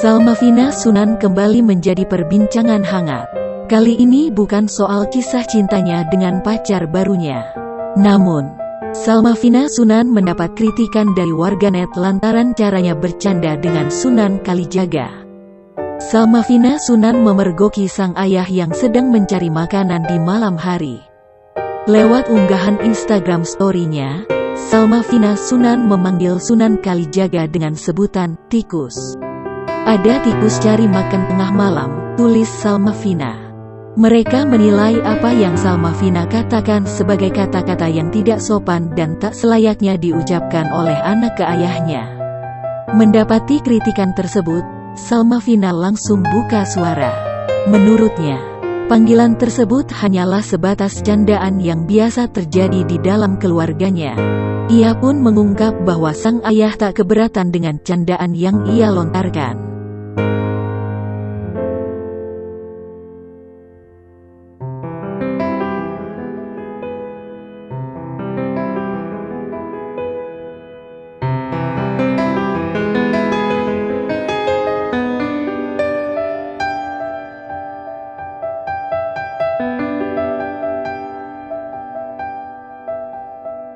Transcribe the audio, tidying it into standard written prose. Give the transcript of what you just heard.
Salma Sunan kembali menjadi perbincangan hangat. Kali ini bukan soal kisah cintanya dengan pacar barunya. Namun, Salma Sunan mendapat kritikan dari warganet lantaran caranya bercanda dengan Sunan Kalijaga. Salma Sunan memergoki sang ayah yang sedang mencari makanan di malam hari. Lewat unggahan Instagram story-nya, Salma Sunan memanggil Sunan Kalijaga dengan sebutan tikus. "Ada tikus cari makan tengah malam," tulis Salma. Mereka menilai apa yang Salma katakan sebagai kata-kata yang tidak sopan dan tak selayaknya diucapkan oleh anak ke ayahnya. Mendapati kritikan tersebut, Salma langsung buka suara. Menurutnya, panggilan tersebut hanyalah sebatas candaan yang biasa terjadi di dalam keluarganya. Ia pun mengungkap bahwa sang ayah tak keberatan dengan candaan yang ia lontarkan.